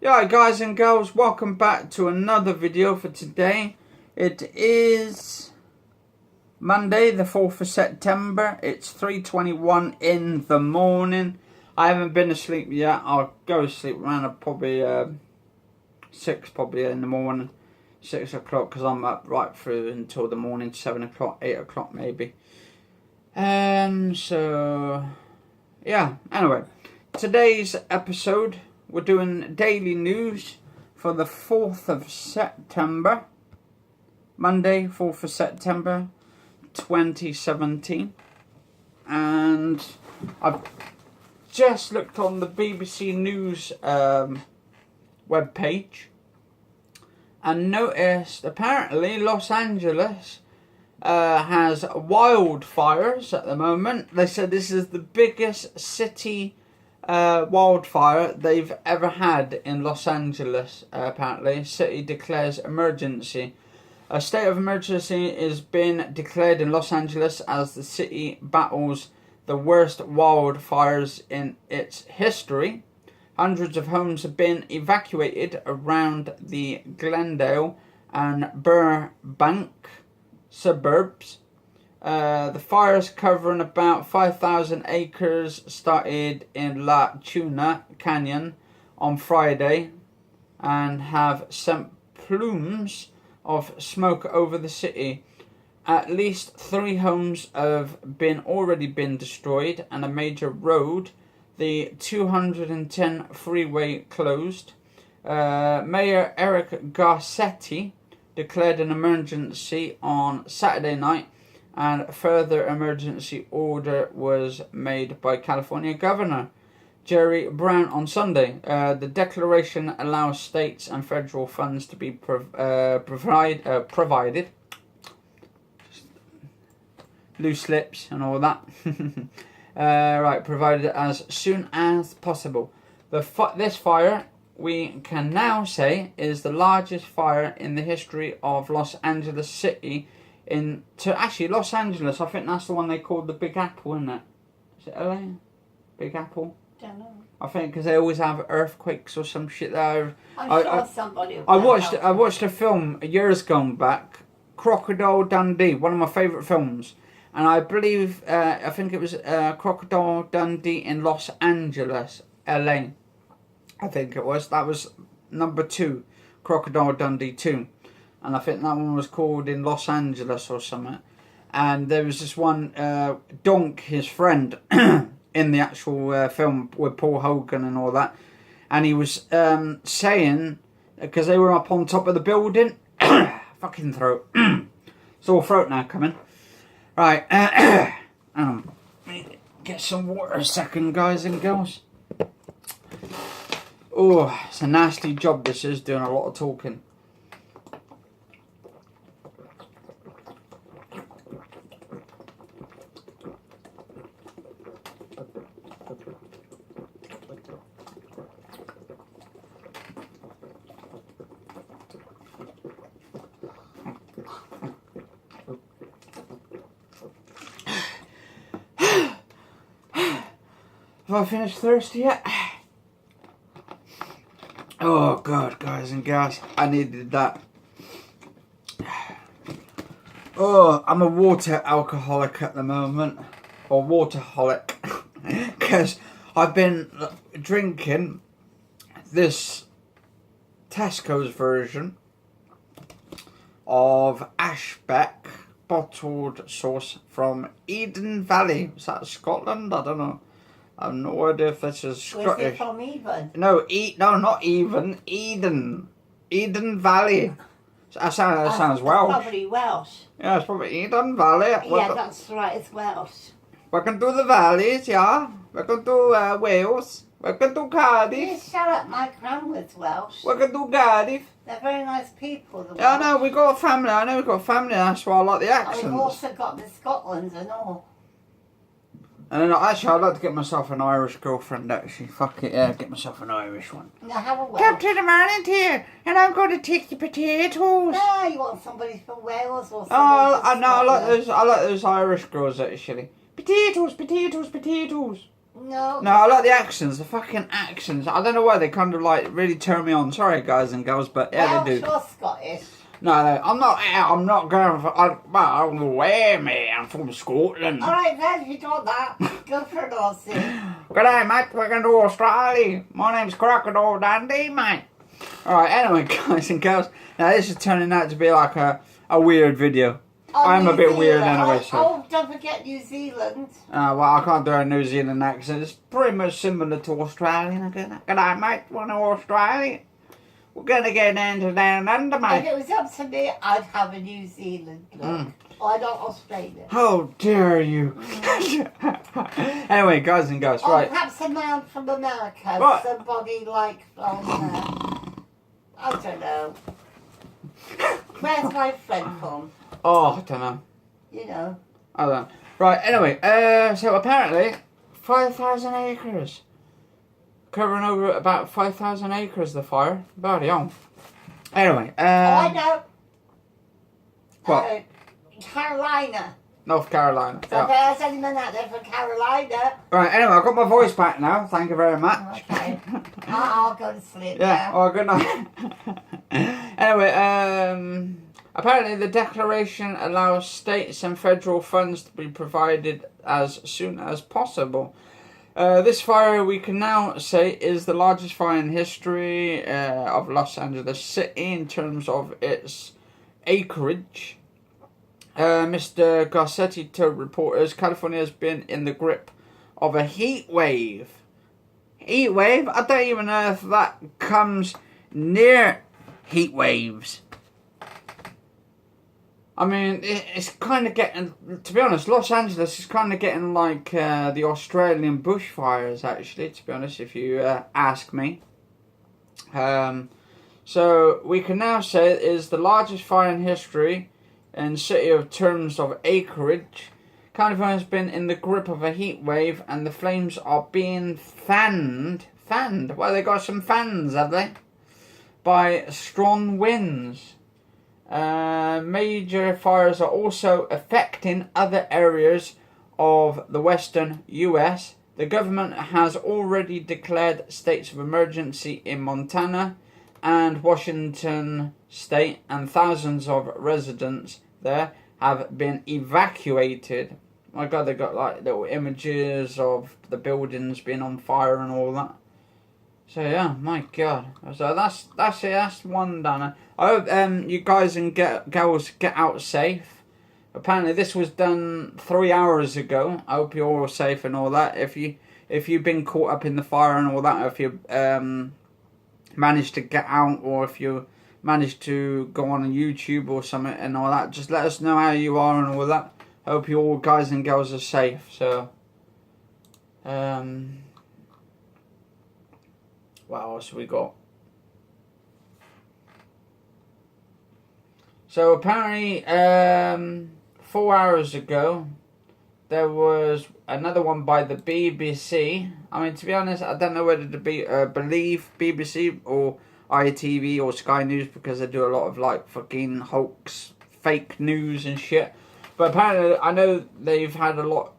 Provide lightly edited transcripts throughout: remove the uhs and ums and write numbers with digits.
Yeah, guys and girls, welcome back to another video for today. It is Monday the 4th of September. It's 3:21 in the morning. I haven't been asleep yet. I'll go to sleep around probably 6 in the morning. 6 o'clock, because I'm up right through until the morning, 7 o'clock, 8 o'clock maybe. So yeah, anyway, today's episode, we're doing daily news for the 4th of September, Monday, 4th of September, 2017. And I've just looked on the BBC News webpage and noticed apparently Los Angeles has wildfires at the moment. They said this is the biggest city wildfire they've ever had in Los Angeles. Apparently, city declares emergency. A state of emergency has been declared in Los Angeles as the city battles the worst wildfires in its history. Hundreds of homes have been evacuated around the Glendale and Burbank suburbs. The fires, covering about 5,000 acres, started in La Tuna Canyon on Friday and have sent plumes of smoke over the city. At least 3 homes have already been destroyed, and a major road, the 210 freeway, closed. Mayor Eric Garcetti declared an emergency on Saturday night, and a further emergency order was made by California Governor Jerry Brown on Sunday. The declaration allows states and federal funds to be provided. Loose lips and all that. Provided as soon as possible. This fire, we can now say, is the largest fire in the history of Los Angeles City. Actually, Los Angeles, I think that's the one they called the Big Apple, isn't it? Is it LA? Big Apple? Don't know. I think because they always have earthquakes or some shit there. I watched a film years gone back, Crocodile Dundee, one of my favourite films. And I believe, I think it was Crocodile Dundee in Los Angeles, LA. I think it was. That was number 2, Crocodile Dundee 2. And I think that one was called in Los Angeles or something. And there was this one, Donk, his friend, in the actual film with Paul Hogan and all that. And he was saying, because they were up on top of the building, fucking throat. Sore throat now coming. Right, get some water a second, guys and girls. Oh, it's a nasty job this is, doing a lot of talking. Have I finished thirsty yet? Oh God, guys and girls, I needed that. Oh, I'm a water alcoholic at the moment, or waterholic, because I've been drinking this Tesco's version of Ashbeck bottled sauce from Eden Valley. Is that Scotland? I don't know. I have no idea if this is Scottish. Where's it from, Even? No, not even. Eden. Eden Valley. That sounds Welsh. Probably Welsh. Yeah, it's probably Eden Valley. Yeah, that's right, it's Welsh. Welcome to the valleys, yeah. Welcome to Wales. Welcome to Cardiff. You shut up, my grandma's Welsh. Welcome to Cardiff. They're very nice people, the Welsh. Yeah, I know, we've got a family. I know we've got a family, that's why I like the accents. And we've also got the Scotland and all. And then, actually, I'd like to get myself an Irish girlfriend, actually. Fuck it, yeah, get myself an Irish one. Now have a Welsh. Captain Ireland here, and I'm going to take the potatoes. No, you want somebody from Wales or something. Oh, no, I like those Irish girls, actually. Potatoes, potatoes, potatoes. No. No, I like the accents, the fucking accents. I don't know why they kind of like really turn me on. Sorry, guys and girls, but yeah, they do. Welsh or Scottish? No, I'm not going for. I'm away, mate. I'm from Scotland. Alright then, if you don't that, go for an Aussie. Good day, mate. We're going to Australia. My name's Crocodile Dundee, mate. Alright, anyway, guys and girls. Now, this is turning out to be like a weird video. I'm a bit weird anyway, so. Oh, don't forget New Zealand. Well, I can't do a New Zealand accent. It's pretty much similar to Australian. Good day, mate. Want to Australia? We're going to get down under, If mate. it was up to me, I'd have a New Zealand look. Or not Australia. How dare you? Anyway, guys and girls, Or right. perhaps a man from America. What? Somebody like from, I don't know. Where's my friend from? Oh, I don't know. You know. I don't know. Right, anyway, so apparently, 5,000 acres. Covering over about 5,000 acres, the fire. Bloody hell. Anyway, I know. What? Carolina. North Carolina. So Yeah. if there's anyone out there from Carolina. Right, anyway, I've got my voice back now. Thank you very much. Okay. I'll go to sleep Yeah, now. oh, good night. Anyway, apparently the declaration allows states and federal funds to be provided as soon as possible. This fire, we can now say, is the largest fire in history of Los Angeles City in terms of its acreage. Mr. Garcetti told reporters California has been in the grip of a heat wave. Heat wave? I don't even know if that comes near heat waves. I mean, it's kind of getting, to be honest, Los Angeles is kind of getting like the Australian bushfires, actually, to be honest, if you ask me. So we can now say it is the largest fire in history in city of terms of acreage. California has been in the grip of a heat wave and the flames are being fanned. Fanned? Well, they got some fans, have they? By strong winds. Major fires are also affecting other areas of the western US. The government has already declared states of emergency in Montana and Washington state, and thousands of residents there have been evacuated. My God, they got like little images of the buildings being on fire and all that. So yeah, my God. So that's it. That's one done. I hope you guys and girls get out safe. Apparently this was done 3 hours ago. I hope you're all safe and all that. If you've been caught up in the fire and all that, if you managed to get out, or if you managed to go on YouTube or something and all that, just let us know how you are and all that. I hope you all guys and girls are safe. So what else we got? So apparently 4 hours ago there was another one by the BBC. I mean, to be honest, I don't know whether to believe BBC or ITV or Sky News, because they do a lot of like fucking hoax, fake news and shit. But apparently I know they've had a lot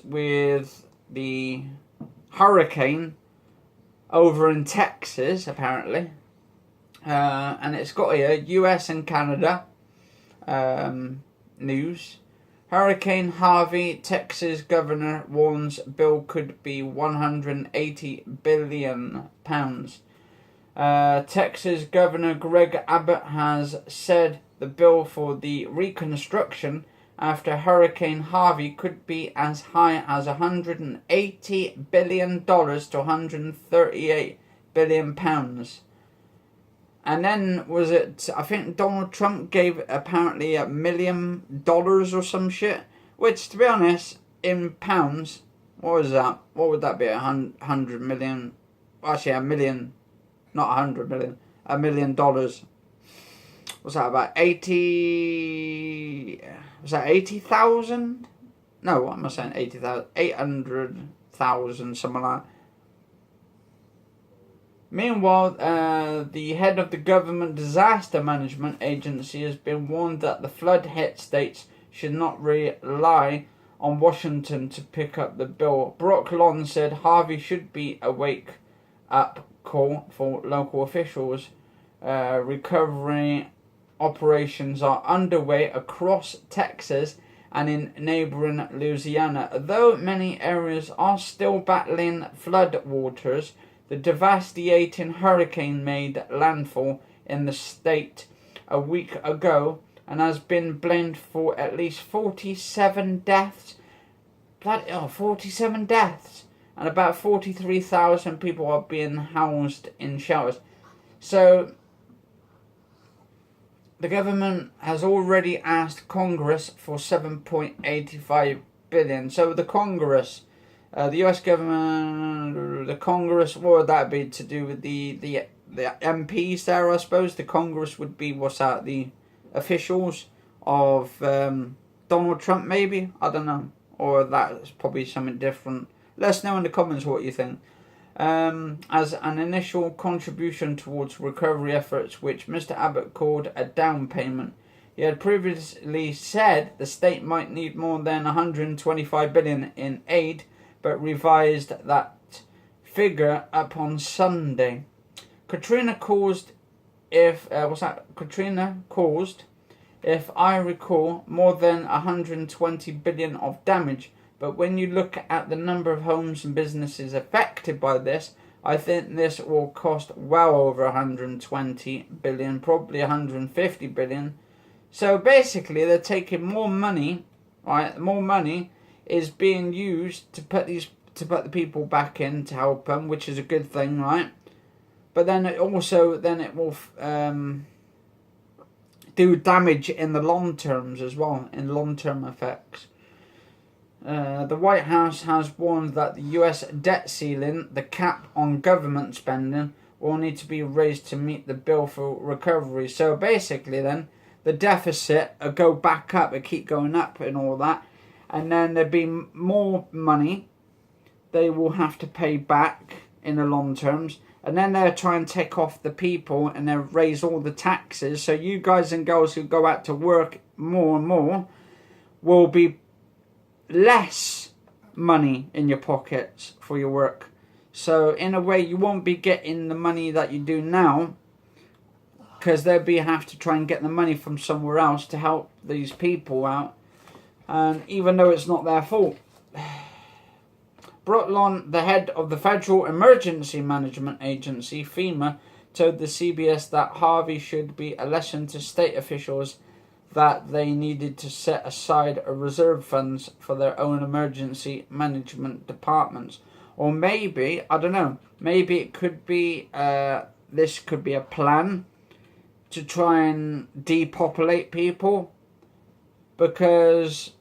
with the hurricane over in Texas, apparently. And it's got here, US and Canada news. Hurricane Harvey, Texas governor warns bill could be £180 billion. Texas Governor Greg Abbott has said the bill for the reconstruction after Hurricane Harvey could be as high as $180 billion to £138 billion. And then, was it, I think Donald Trump gave apparently $1 million or some shit. Which, to be honest, in pounds, what was that? What would that be? 100 million? Actually, a million, not 100 million. $1 million. What's that, about 80... Was that 80,000? No, what am I saying? 80,000. 800,000, something like that. Meanwhile, the head of the Government Disaster Management Agency has been warned that the flood-hit states should not rely on Washington to pick up the bill. Brock Long said Harvey should be a wake-up call for local officials. Recovery operations are underway across Texas and in neighboring Louisiana. Though many areas are still battling floodwaters, the devastating hurricane made landfall in the state a week ago and has been blamed for at least 47 deaths. 47 deaths! And about 43,000 people are being housed in shelters. So, the government has already asked Congress for $7.85 billion. So the Congress, the US government, the Congress, what would that be to do with the MPs there, I suppose? The Congress would be, what's that, the officials of Donald Trump, maybe? I don't know. Or that's probably something different. Let us know in the comments what you think. As an initial contribution towards recovery efforts, which Mr. Abbott called a down payment. He had previously said the state might need more than $125 billion in aid, but revised that figure up on Sunday. Katrina caused, if I recall, more than $120 billion of damage. But when you look at the number of homes and businesses affected by this, I think this will cost well over 120 billion, probably 150 billion. So basically, they're taking more money, right? More money is being used to put the people back in to help them, which is a good thing, right? But then it will do damage in the long terms as well, in long-term effects. The White House has warned that the US debt ceiling, the cap on government spending, will need to be raised to meet the bill for recovery. So basically then, the deficit will go back up, it keep going up and all that. And then there'll be more money they will have to pay back in the long terms. And then they'll try and take off the people and they'll raise all the taxes. So you guys and girls who go out to work more and more will be less money in your pockets for your work. So in a way you won't be getting the money that you do now, because they'll have to try and get the money from somewhere else to help these people out, and even though it's not their fault. Brotlon, the head of the Federal Emergency Management Agency, FEMA, told the CBS that Harvey should be a lesson to state officials that they needed to set aside a reserve funds for their own emergency management departments. Or maybe, I don't know, maybe it could be, this could be a plan to try and depopulate people. Because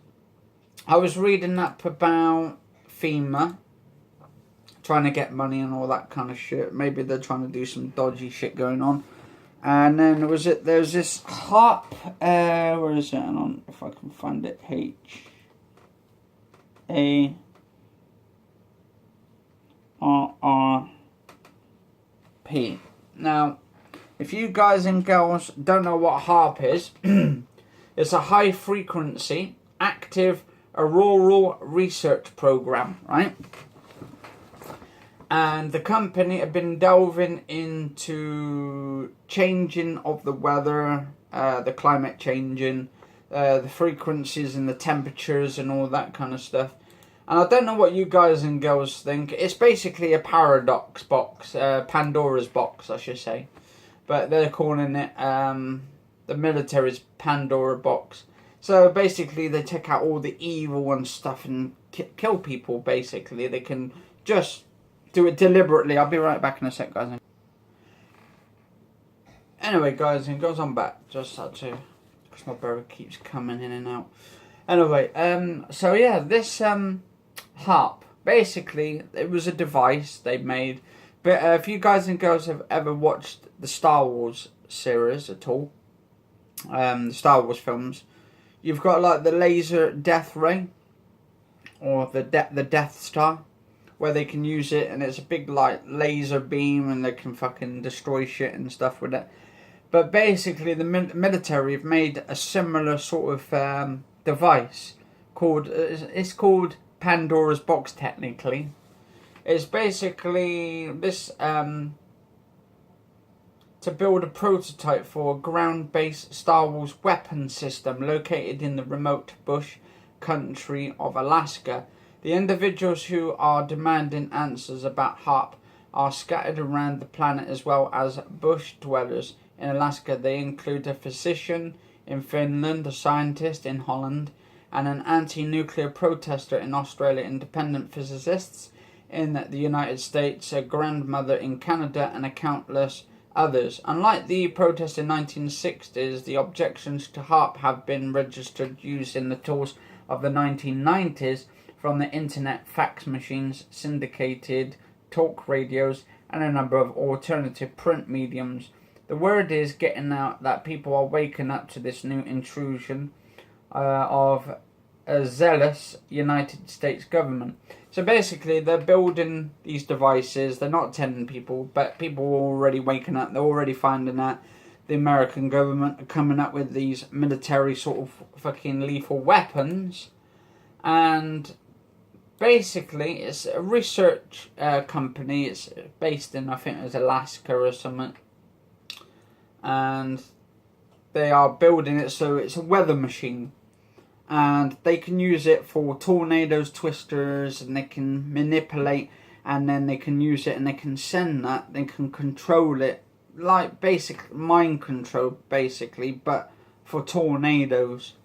I was reading up about FEMA trying to get money and all that kind of shit. Maybe they're trying to do some dodgy shit going on. And then there's this HARP, where is it? Hang on, if I can find it. HARRP. Now, if you guys and girls don't know what HARP is, it's a high frequency, active auroral research program, right? And the company have been delving into changing of the weather, the climate changing, the frequencies and the temperatures and all that kind of stuff. And I don't know what you guys and girls think. It's basically a paradox box, Pandora's box, I should say. But they're calling it, the military's Pandora box. So basically they take out all the evil and stuff and kill people, basically. They can just do it deliberately. I'll be right back in a sec, guys. Anyway, guys and girls, I'm back. Just had to, because my brother keeps coming in and out. Anyway, so yeah, this HARP, basically, it was a device they made. But if you guys and girls have ever watched the Star Wars series at all, the Star Wars films, you've got like the laser death ray, or the Death Star, where they can use it, and it's a big like laser beam, and they can fucking destroy shit and stuff with it. But basically, the military have made a similar sort of device called, it's called Pandora's Box technically. It's basically this, to build a prototype for a ground-based Star Wars weapon system located in the remote bush country of Alaska. The individuals who are demanding answers about HARP are scattered around the planet as well as bush dwellers. In Alaska, they include a physician in Finland, a scientist in Holland, and an anti-nuclear protester in Australia, independent physicists in the United States, a grandmother in Canada, and a countless others. Unlike the protests in 1960s, the objections to HARP have been registered using the tools of the 1990s from the internet, fax machines, syndicated talk radios, and a number of alternative print mediums. The word is getting out that people are waking up to this new intrusion of a zealous United States government. So basically, they're building these devices. They're not telling people, but people are already waking up. They're already finding out the American government are coming up with these military sort of fucking lethal weapons. And basically, it's a research company. It's based in, I think it was Alaska or something. And they are building it, so it's a weather machine. And they can use it for tornadoes, twisters, and they can manipulate, and then they can use it and they can send that, they can control it, like basic mind control basically, but for tornadoes.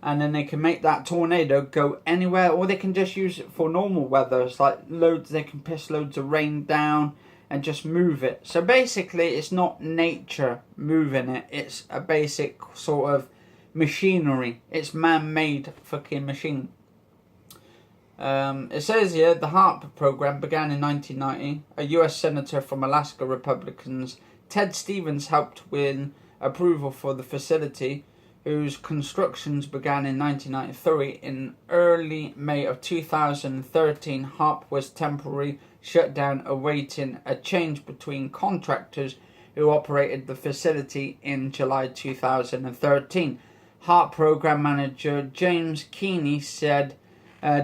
And then they can make that tornado go anywhere, or they can just use it for normal weather. It's like loads, they can piss loads of rain down and just move it. So basically it's not nature moving it, it's a basic sort of machinery. It's man-made fucking machine. It says here the HARP program began in 1990. A US Senator from Alaska Republicans, Ted Stevens, helped win approval for the facility, whose constructions began in 1993. In early May of 2013, HARP was temporarily shut down, awaiting a change between contractors who operated the facility in July 2013. HARP program manager James Keeney said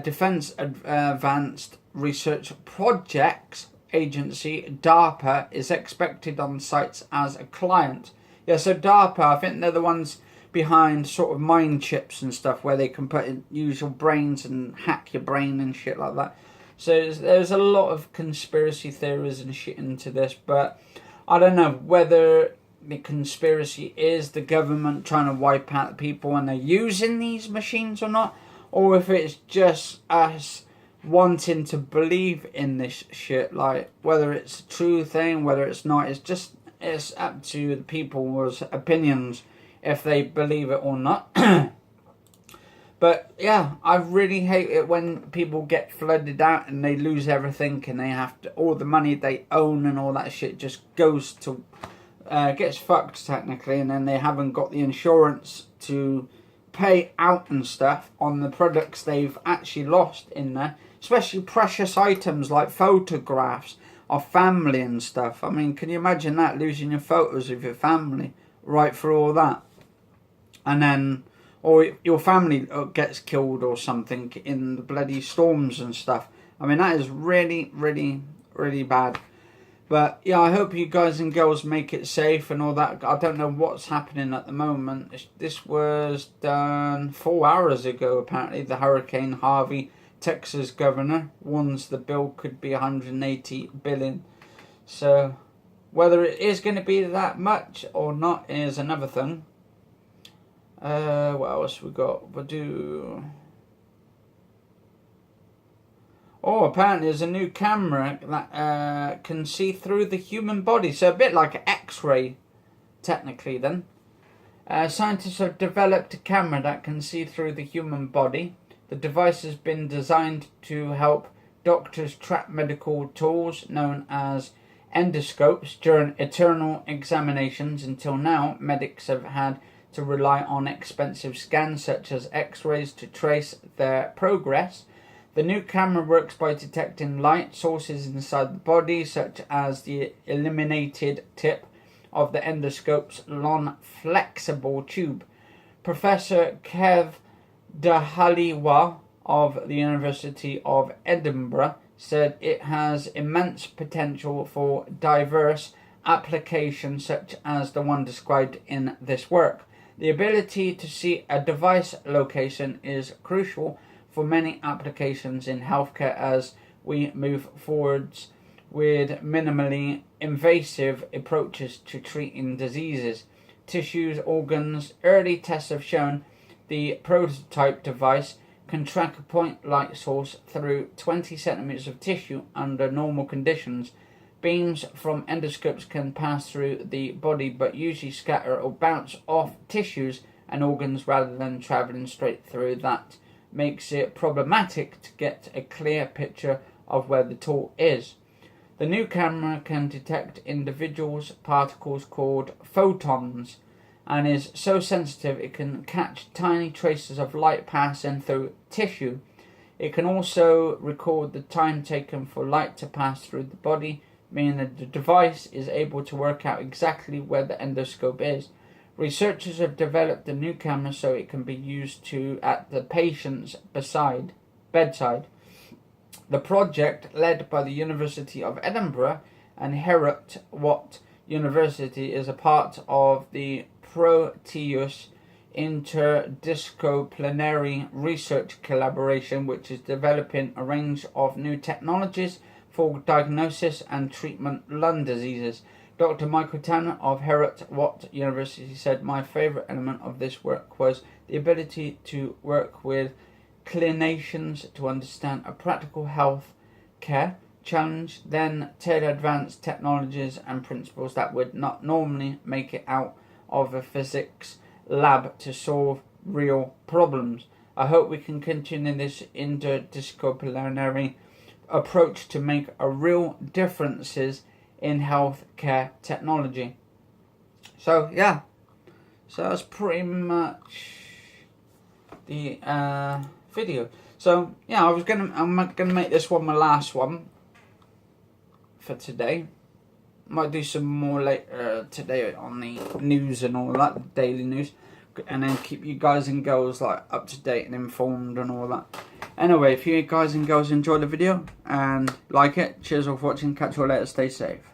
Defense Advanced Research Projects Agency, DARPA, is expected on sites as a client. Yeah, so DARPA, I think they're the ones behind sort of mind chips and stuff, where they can use your brains and hack your brain and shit like that. So there's a lot of conspiracy theories and shit into this, but I don't know whether the conspiracy is the government trying to wipe out the people and they're using these machines or not, or if it's just us wanting to believe in this shit, like whether it's a true thing, whether it's not. It's up to the people's opinions if they believe it or not. But yeah, I really hate it when people get flooded out and they lose everything, and they have to, all the money they own and all that shit just goes to gets fucked technically, and then they haven't got the insurance to pay out and stuff on the products they've actually lost in there, especially precious items like photographs of family and stuff. I mean, can you imagine that, losing your photos of your family right through all that, and then or your family gets killed or something in the bloody storms and stuff. I mean, that is really, really, really bad. But yeah, I hope you guys and girls make it safe and all that. I don't know what's happening at the moment. This was done 4 hours ago, apparently. The Hurricane Harvey, Texas governor, warns the bill could be $180 billion. So whether it is going to be that much or not is another thing. What else we got? Oh, apparently there's a new camera that can see through the human body. So a bit like an X-ray, technically then. Scientists have developed a camera that can see through the human body. The device has been designed to help doctors track medical tools known as endoscopes during internal examinations. Until now, medics have had to rely on expensive scans such as X-rays to trace their progress. The new camera works by detecting light sources inside the body, such as the illuminated tip of the endoscope's long flexible tube. Professor Kev Dhaliwal of the University of Edinburgh said it has immense potential for diverse applications such as the one described in this work. The ability to see a device location is crucial for many applications in healthcare as we move forwards with minimally invasive approaches to treating diseases, tissues, organs. Early tests have shown the prototype device can track a point light source through 20 centimeters of tissue under normal conditions. Beams from endoscopes can pass through the body but usually scatter or bounce off tissues and organs rather than traveling straight through. That makes it problematic to get a clear picture of where the tool is. The new camera can detect individuals' particles called photons and is so sensitive it can catch tiny traces of light passing through tissue. It can also record the time taken for light to pass through the body, meaning that the device is able to work out exactly where the endoscope is. Researchers have developed a new camera so it can be used at the patient's bedside. The project, led by the University of Edinburgh and Herot Watt University, is a part of the Proteus interdisciplinary research collaboration, which is developing a range of new technologies for diagnosis and treatment of lung diseases. Dr. Michael Tanner of Herot Watt University said, "My favourite element of this work was the ability to work with clinicians to understand a practical health care challenge, then tailor advanced technologies and principles that would not normally make it out of a physics lab to solve real problems. I hope we can continue this interdisciplinary approach to make a real differences in healthcare technology." So yeah, so that's pretty much the video. So yeah, I'm gonna make this one my last one for today. Might do some more later today on the news and all that, the daily news, and then keep you guys and girls like up to date and informed and all that. Anyway, if you guys and girls enjoyed the video and like it, cheers for watching. Catch you all later. Stay safe.